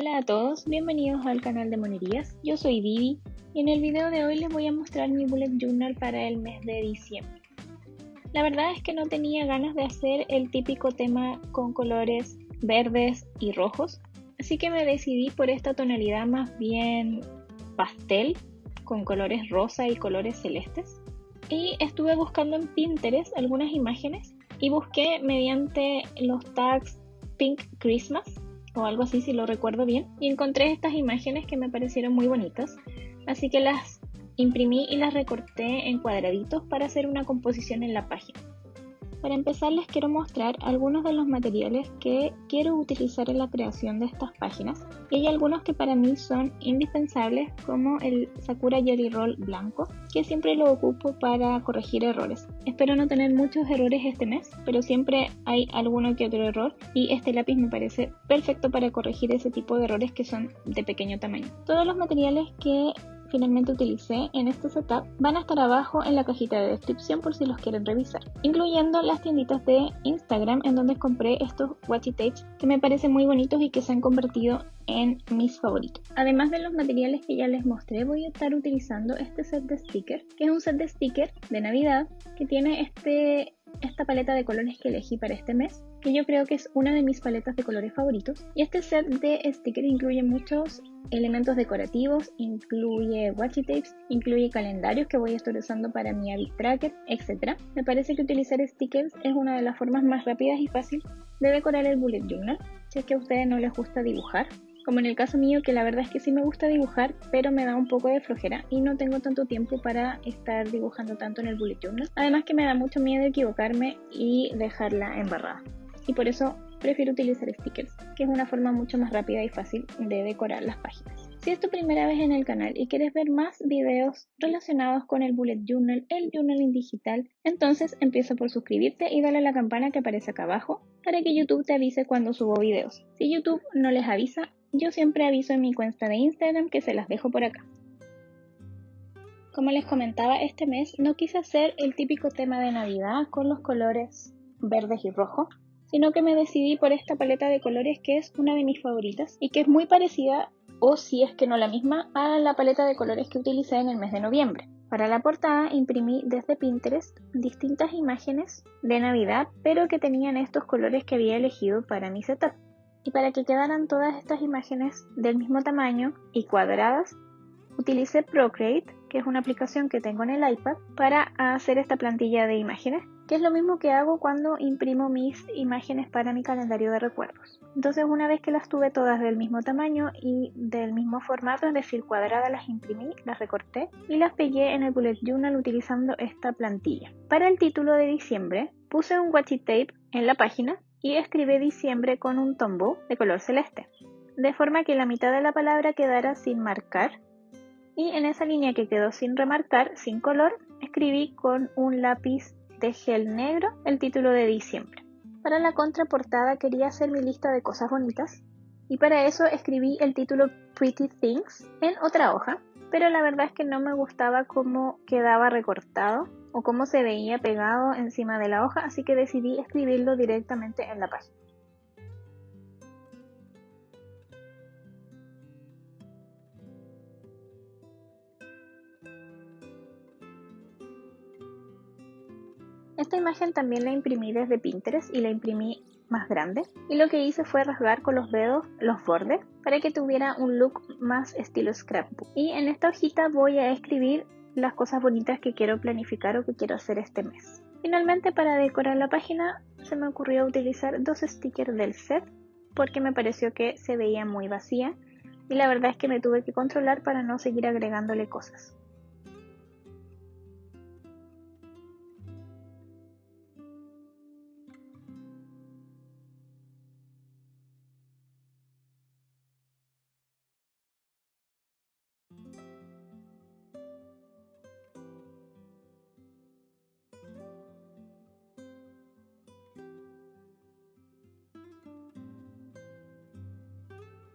Hola a todos, bienvenidos al canal de Monerías. Yo soy Vivi y en el video de hoy les voy a mostrar mi bullet journal para el mes de diciembre. La verdad es que no tenía ganas de hacer el típico tema con colores verdes y rojos, así que me decidí por esta tonalidad más bien pastel, con colores rosa y colores celestes. Y estuve buscando en Pinterest algunas imágenes y busqué mediante los tags Pink Christmas o algo así si lo recuerdo bien, y encontré estas imágenes que me parecieron muy bonitas, así que las imprimí y las recorté en cuadraditos para hacer una composición en la página. Para empezar les quiero mostrar algunos de los materiales que quiero utilizar en la creación de estas páginas, y hay algunos que para mí son indispensables, como el Sakura Jelly Roll blanco, que siempre lo ocupo para corregir errores. Espero no tener muchos errores este mes, pero siempre hay alguno que otro error, y este lápiz me parece perfecto para corregir ese tipo de errores que son de pequeño tamaño. Todos los materiales que finalmente utilicé en este setup van a estar abajo en la cajita de descripción por si los quieren revisar, incluyendo las tienditas de Instagram en donde compré estos washi tapes que me parecen muy bonitos y que se han convertido en mis favoritos. Además de los materiales que ya les mostré, voy a estar utilizando este set de stickers, que es un set de stickers de Navidad que tiene esta paleta de colores que elegí para este mes, que yo creo que es una de mis paletas de colores favoritos. Y este set de stickers incluye muchos elementos decorativos, incluye washi tapes, incluye calendarios que voy a estar usando para mi habit tracker, etc. Me parece que utilizar stickers es una de las formas más rápidas y fáciles de decorar el bullet journal, si es que a ustedes no les gusta dibujar, como en el caso mío, que la verdad es que sí me gusta dibujar, pero me da un poco de flojera y no tengo tanto tiempo para estar dibujando tanto en el bullet journal. Además que me da mucho miedo equivocarme y dejarla embarrada, y por eso prefiero utilizar stickers, que es una forma mucho más rápida y fácil de decorar las páginas. Si es tu primera vez en el canal y quieres ver más videos relacionados con el bullet journal, el journaling digital, entonces empieza por suscribirte y dale a la campana que aparece acá abajo para que YouTube te avise cuando subo videos. Si YouTube no les avisa, yo siempre aviso en mi cuenta de Instagram, que se las dejo por acá. Como les comentaba, este mes no quise hacer el típico tema de Navidad con los colores verdes y rojos, sino que me decidí por esta paleta de colores que es una de mis favoritas y que es muy parecida, o si es que no la misma, a la paleta de colores que utilicé en el mes de noviembre. Para la portada imprimí desde Pinterest distintas imágenes de Navidad, pero que tenían estos colores que había elegido para mi setup. Y para que quedaran todas estas imágenes del mismo tamaño y cuadradas, utilicé Procreate, que es una aplicación que tengo en el iPad, para hacer esta plantilla de imágenes, que es lo mismo que hago cuando imprimo mis imágenes para mi calendario de recuerdos. Entonces, una vez que las tuve todas del mismo tamaño y del mismo formato, es decir, cuadradas, las imprimí, las recorté y las pegué en el bullet journal utilizando esta plantilla. Para el título de diciembre, puse un washi tape en la página y escribí diciembre con un tombow de color celeste, de forma que la mitad de la palabra quedara sin marcar, y en esa línea que quedó sin remarcar, sin color, escribí con un lápiz de gel negro el título de diciembre. Para la contraportada quería hacer mi lista de cosas bonitas, y para eso escribí el título Pretty Things en otra hoja, pero la verdad es que no me gustaba cómo quedaba recortado o cómo se veía pegado encima de la hoja, así que decidí escribirlo directamente en la página. Esta imagen también la imprimí desde Pinterest y la imprimí más grande, y lo que hice fue rasgar con los dedos los bordes para que tuviera un look más estilo scrapbook. Y en esta hojita voy a escribir las cosas bonitas que quiero planificar o que quiero hacer este mes. Finalmente, para decorar la página se me ocurrió utilizar dos stickers del set porque me pareció que se veía muy vacía, y la verdad es que me tuve que controlar para no seguir agregándole cosas.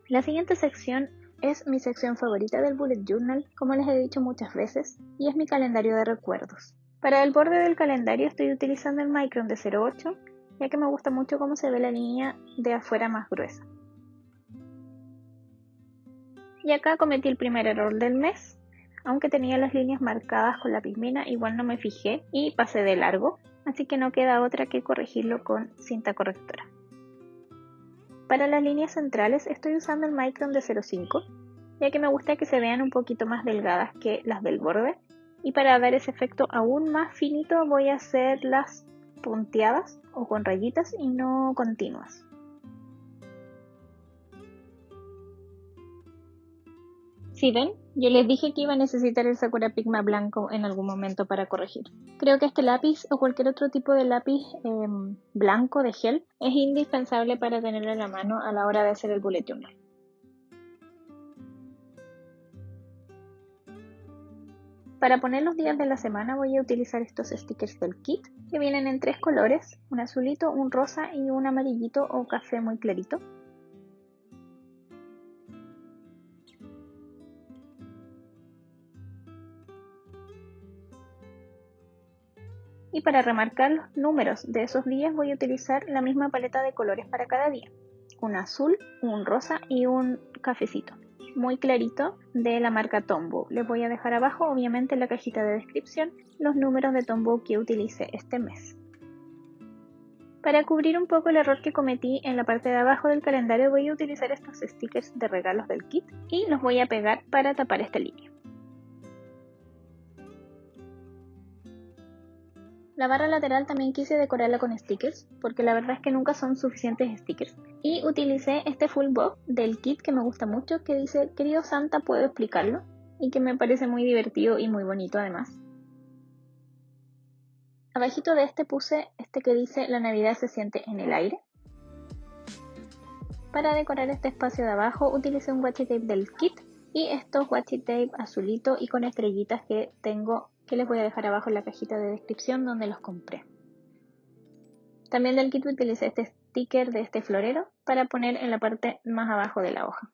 La siguiente sección es mi sección favorita del bullet journal, como les he dicho muchas veces, y es mi calendario de recuerdos. Para el borde del calendario estoy utilizando el Micron de 0.8, ya que me gusta mucho cómo se ve la línea de afuera más gruesa. Y acá cometí el primer error del mes. Aunque tenía las líneas marcadas con lápiz mina, igual no me fijé y pasé de largo, así que no queda otra que corregirlo con cinta correctora. Para las líneas centrales estoy usando el Micron de 0.5, ya que me gusta que se vean un poquito más delgadas que las del borde, y para dar ese efecto aún más finito voy a hacerlas punteadas o con rayitas y no continuas. ¿Sí ven? Yo les dije que iba a necesitar el Sakura Pigma blanco en algún momento para corregir. Creo que este lápiz o cualquier otro tipo de lápiz blanco de gel es indispensable para tenerlo en la mano a la hora de hacer el bullet journal. Para poner los días de la semana voy a utilizar estos stickers del kit que vienen en 3 colores, un azulito, un rosa y un amarillito o café muy clarito. Y para remarcar los números de esos días voy a utilizar la misma paleta de colores para cada día. Un azul, un rosa y un cafecito muy clarito de la marca Tombow. Les voy a dejar abajo obviamente en la cajita de descripción los números de Tombow que utilicé este mes. Para cubrir un poco el error que cometí en la parte de abajo del calendario voy a utilizar estos stickers de regalos del kit y los voy a pegar para tapar esta línea. La barra lateral también quise decorarla con stickers, porque la verdad es que nunca son suficientes stickers. Y utilicé este full box del kit que me gusta mucho, que dice "Querido Santa, ¿puedo explicarlo?", y que me parece muy divertido y muy bonito además. Abajito de este puse este que dice "La Navidad se siente en el aire". Para decorar este espacio de abajo utilicé un washi tape del kit y estos washi tape azulito y con estrellitas que tengo, que les voy a dejar abajo en la cajita de descripción donde los compré. También del kit utilicé este sticker de este florero para poner en la parte más abajo de la hoja.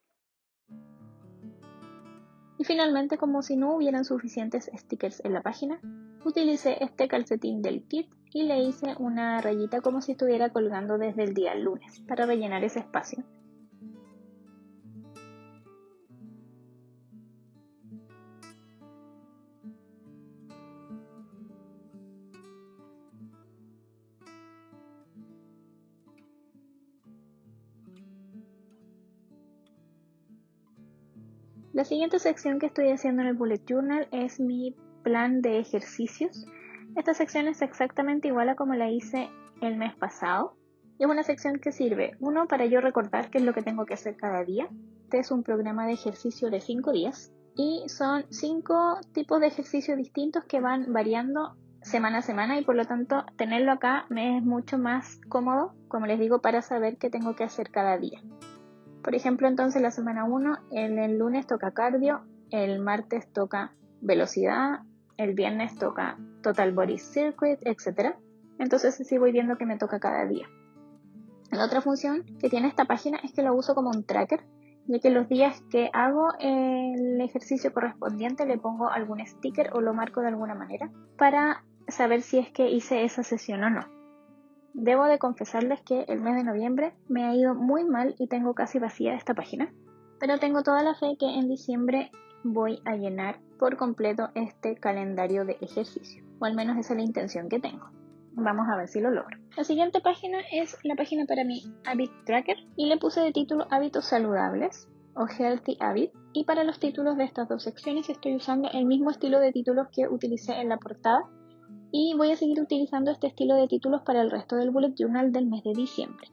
Y finalmente, como si no hubieran suficientes stickers en la página, utilicé este calcetín del kit y le hice una rayita como si estuviera colgando desde el día lunes para rellenar ese espacio. La siguiente sección que estoy haciendo en el bullet journal es mi plan de ejercicios. Esta sección es exactamente igual a como la hice el mes pasado. Y es una sección que sirve, uno, para yo recordar qué es lo que tengo que hacer cada día. Este es un programa de ejercicio de 5 días. Y son 5 tipos de ejercicios distintos que van variando semana a semana y por lo tanto tenerlo acá me es mucho más cómodo, como les digo, para saber qué tengo que hacer cada día. Por ejemplo, entonces la semana 1, el lunes toca cardio, el martes toca velocidad, el viernes toca total body circuit, etc. Entonces así voy viendo que me toca cada día. La otra función que tiene esta página es que lo uso como un tracker, ya que los días que hago el ejercicio correspondiente le pongo algún sticker o lo marco de alguna manera para saber si es que hice esa sesión o no. Debo de confesarles que el mes de noviembre me ha ido muy mal y tengo casi vacía esta página, pero tengo toda la fe que en diciembre voy a llenar por completo este calendario de ejercicio, o al menos esa es la intención que tengo. Vamos a ver si lo logro. La siguiente página es la página para mi Habit Tracker y le puse de título Hábitos Saludables o Healthy Habit, y para los títulos de estas dos secciones estoy usando el mismo estilo de títulos que utilicé en la portada y voy a seguir utilizando este estilo de títulos para el resto del bullet journal del mes de diciembre.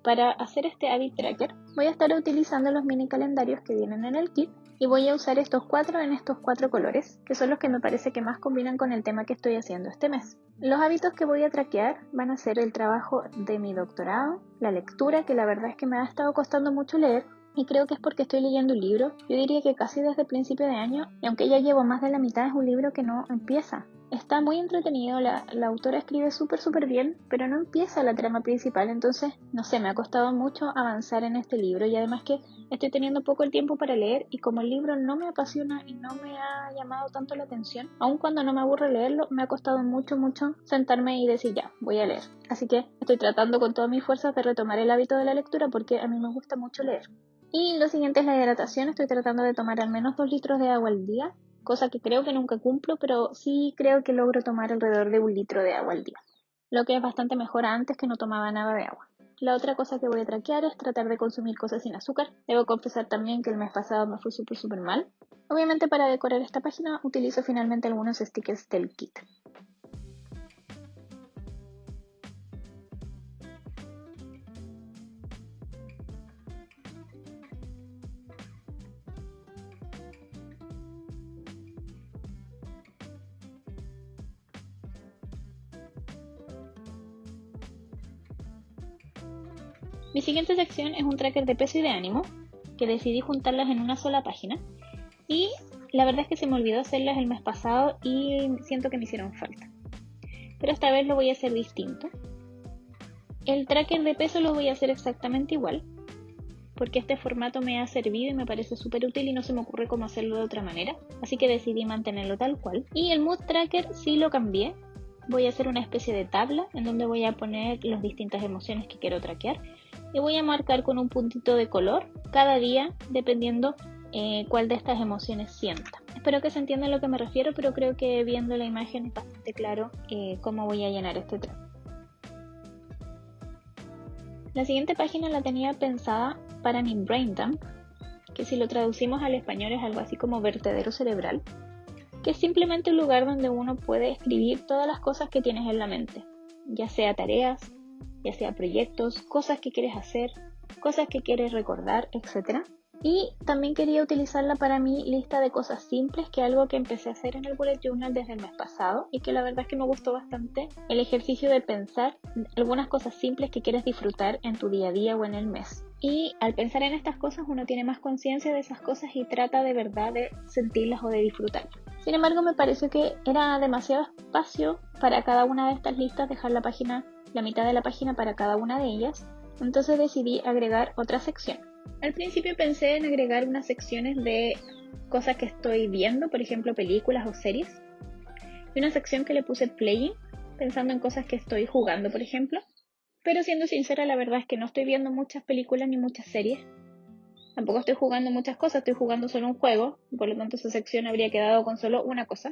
Para hacer este habit tracker voy a estar utilizando los mini calendarios que vienen en el kit y voy a usar estos 4 en estos 4 colores, que son los que me parece que más combinan con el tema que estoy haciendo este mes. Los hábitos que voy a traquear van a ser el trabajo de mi doctorado, la lectura, que la verdad es que me ha estado costando mucho leer, y creo que es porque estoy leyendo un libro, yo diría que casi desde el principio de año, y aunque ya llevo más de la mitad es un libro que no empieza. Está muy entretenido, la autora escribe súper bien, pero no empieza la trama principal, entonces, no sé, me ha costado mucho avanzar en este libro y además que estoy teniendo poco el tiempo para leer y como el libro no me apasiona y no me ha llamado tanto la atención, aun cuando no me aburre leerlo, me ha costado mucho sentarme y decir ya, voy a leer. Así que estoy tratando con todas mis fuerzas de retomar el hábito de la lectura porque a mí me gusta mucho leer. Y lo siguiente es la hidratación, estoy tratando de tomar al menos 2 litros de agua al día, cosa que creo que nunca cumplo, pero sí creo que logro tomar alrededor de 1 litro de agua al día, lo que es bastante mejor a antes que no tomaba nada de agua. La otra cosa que voy a traquear es tratar de consumir cosas sin azúcar. Debo confesar también que el mes pasado me fue súper mal. Obviamente para decorar esta página utilizo finalmente algunos stickers del kit. Mi siguiente sección es un tracker de peso y de ánimo, que decidí juntarlas en una sola página. Y la verdad es que se me olvidó hacerlas el mes pasado y siento que me hicieron falta. Pero esta vez lo voy a hacer distinto. El tracker de peso lo voy a hacer exactamente igual, porque este formato me ha servido y me parece súper útil y no se me ocurre cómo hacerlo de otra manera, así que decidí mantenerlo tal cual. Y el mood tracker sí lo cambié. Voy a hacer una especie de tabla en donde voy a poner las distintas emociones que quiero traquear y voy a marcar con un puntito de color cada día dependiendo cuál de estas emociones sienta. Espero que se entienda a lo que me refiero, pero creo que viendo la imagen es bastante claro cómo voy a llenar este track. La siguiente página la tenía pensada para mi brain dump, que si lo traducimos al español es algo así como vertedero cerebral, que es simplemente un lugar donde uno puede escribir todas las cosas que tienes en la mente, ya sea tareas, ya sea proyectos, cosas que quieres hacer, cosas que quieres recordar, etc. Y también quería utilizarla para mi lista de cosas simples, que es algo que empecé a hacer en el bullet journal desde el mes pasado y que la verdad es que me gustó bastante el ejercicio de pensar algunas cosas simples que quieres disfrutar en tu día a día o en el mes. Y al pensar en estas cosas uno tiene más conciencia de esas cosas y trata de verdad de sentirlas o de disfrutarlas. Sin embargo, me pareció que era demasiado espacio para cada una de estas listas, dejar la mitad de la página para cada una de ellas. Entonces decidí agregar otra sección. Al principio pensé en agregar unas secciones de cosas que estoy viendo, por ejemplo películas o series, y una sección que le puse playing, pensando en cosas que estoy jugando, por ejemplo. Pero siendo sincera, la verdad es que no estoy viendo muchas películas ni muchas series. Tampoco estoy jugando muchas cosas, estoy jugando solo un juego, por lo tanto esa sección habría quedado con solo una cosa.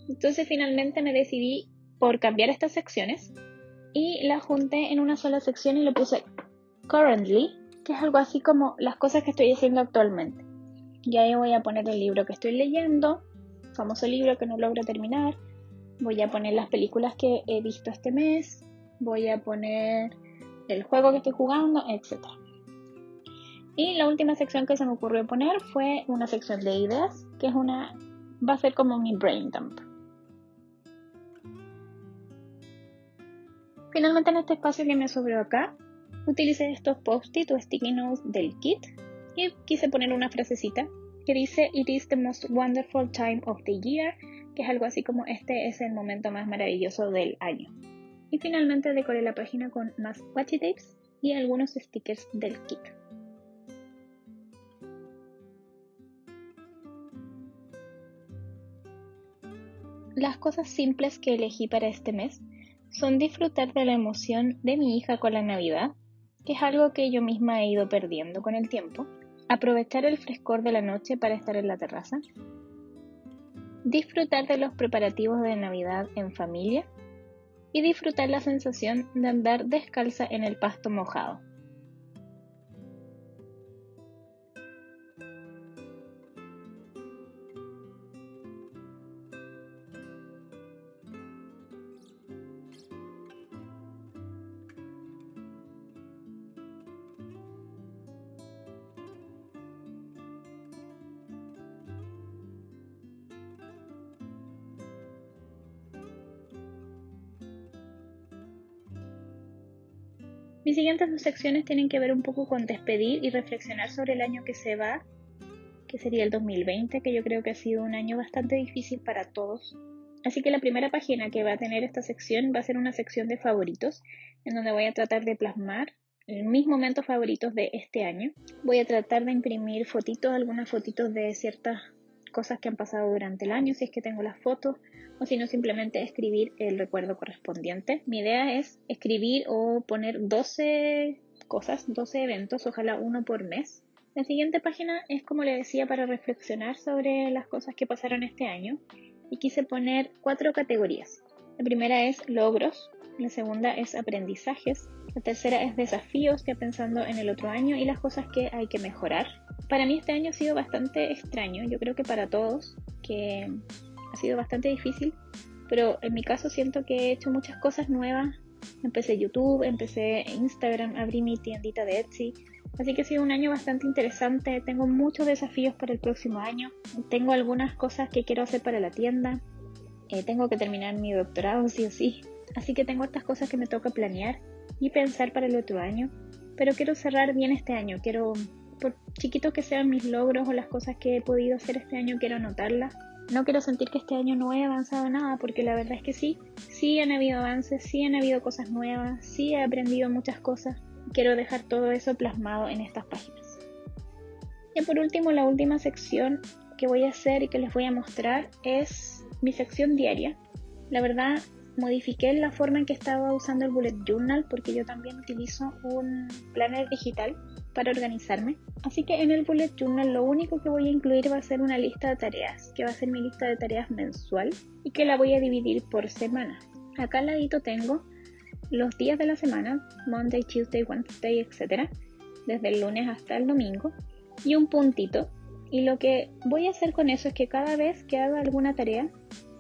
Entonces finalmente me decidí por cambiar estas secciones y las junté en una sola sección y le puse currently, que es algo así como las cosas que estoy haciendo actualmente. Y ahí voy a poner el libro que estoy leyendo, famoso libro que no logro terminar. Voy a poner las películas que he visto este mes. Voy a poner el juego que estoy jugando, etc. Y la última sección que se me ocurrió poner fue una sección de ideas, que va a ser como mi brain dump. Finalmente en este espacio que me sobró acá, utilicé estos post-it o sticky notes del kit y quise poner una frasecita que dice "It is the most wonderful time of the year", que es algo así como "este es el momento más maravilloso del año". Y finalmente decoré la página con más washi tapes y algunos stickers del kit. Las cosas simples que elegí para este mes son disfrutar de la emoción de mi hija con la Navidad, que es algo que yo misma he ido perdiendo con el tiempo, aprovechar el frescor de la noche para estar en la terraza, disfrutar de los preparativos de Navidad en familia y disfrutar la sensación de andar descalza en el pasto mojado. Mis siguientes dos secciones tienen que ver un poco con despedir y reflexionar sobre el año que se va, que sería el 2020, que yo creo que ha sido un año bastante difícil para todos. Así que la primera página que va a tener esta sección va a ser una sección de favoritos, en donde voy a tratar de plasmar mis momentos favoritos de este año. Voy a tratar de imprimir fotitos, algunas fotitos de ciertas cosas que han pasado durante el año, si es que tengo las fotos, o si no, simplemente escribir el recuerdo correspondiente. Mi idea es escribir o poner 12 cosas, 12 eventos, ojalá uno por mes. La siguiente página es, como le decía, para reflexionar sobre las cosas que pasaron este año, y quise poner 4 categorías. La primera es logros, la segunda es aprendizajes, la tercera es desafíos, ya pensando en el otro año y las cosas que hay que mejorar. Para mí este año ha sido bastante extraño, yo creo que para todos, que ha sido bastante difícil, pero en mi caso siento que he hecho muchas cosas nuevas. Empecé YouTube, empecé Instagram, abrí mi tiendita de Etsy, así que ha sido un año bastante interesante. Tengo muchos desafíos para el próximo año, tengo algunas cosas que quiero hacer para la tienda, tengo que terminar mi doctorado sí o sí, así que tengo estas cosas que me toca planear y pensar para el otro año, pero quiero cerrar bien este año, por chiquitos que sean mis logros o las cosas que he podido hacer este año, quiero anotarlas. No quiero sentir que este año no he avanzado nada, porque la verdad es que sí han habido avances, sí han habido cosas nuevas, sí he aprendido muchas cosas. Quiero dejar todo eso plasmado en estas páginas. Y por último, la última sección que voy a hacer y que les voy a mostrar es mi sección diaria. La verdad, modifiqué la forma en que estaba usando el bullet journal porque yo también utilizo un planner digital para organizarme. Así que en el bullet journal lo único que voy a incluir va a ser una lista de tareas, que va a ser mi lista de tareas mensual y que la voy a dividir por semana. Acá al ladito tengo los días de la semana, Monday, Tuesday, Wednesday, etc. Desde el lunes hasta el domingo, y un puntito. Y lo que voy a hacer con eso es que cada vez que haga alguna tarea,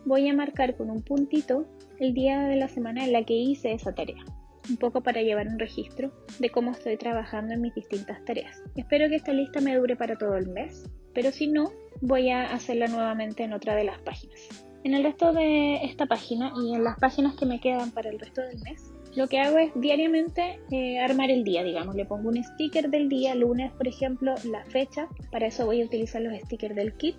voy a marcar con un puntito el día de la semana en la que hice esa tarea. Un poco para llevar un registro de cómo estoy trabajando en mis distintas tareas. Espero que esta lista me dure para todo el mes, pero si no, voy a hacerla nuevamente en otra de las páginas. En el resto de esta página y en las páginas que me quedan para el resto del mes, lo que hago es diariamente armar el día, digamos. Le pongo un sticker del día, lunes por ejemplo, la fecha. Para eso voy a utilizar los stickers del kit.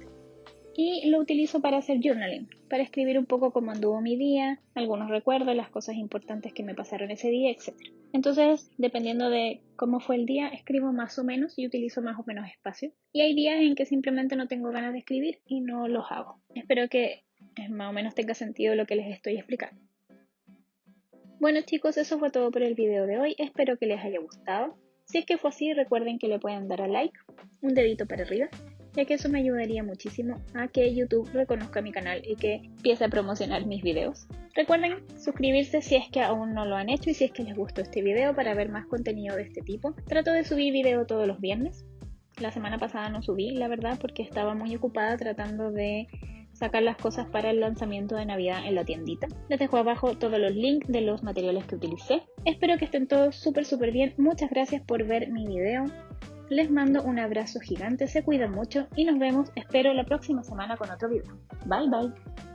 Y lo utilizo para hacer journaling, para escribir un poco cómo anduvo mi día, algunos recuerdos, las cosas importantes que me pasaron ese día, etc. Entonces, dependiendo de cómo fue el día, escribo más o menos y utilizo más o menos espacio. Y hay días en que simplemente no tengo ganas de escribir y no los hago. Espero que más o menos tenga sentido lo que les estoy explicando. Bueno chicos, eso fue todo por el video de hoy. Espero que les haya gustado. Si es que fue así, recuerden que le pueden dar a like, un dedito para arriba, ya que eso me ayudaría muchísimo a que YouTube reconozca mi canal y que empiece a promocionar mis videos. Recuerden suscribirse si es que aún no lo han hecho y si es que les gustó este video para ver más contenido de este tipo. Trato de subir video todos los viernes. La semana pasada no subí, la verdad, porque estaba muy ocupada tratando de sacar las cosas para el lanzamiento de Navidad en la tiendita. Les dejo abajo todos los links de los materiales que utilicé. Espero que estén todos súper bien. Muchas gracias por ver mi video. Les mando un abrazo gigante, se cuidan mucho y nos vemos, espero, la próxima semana con otro video. Bye bye.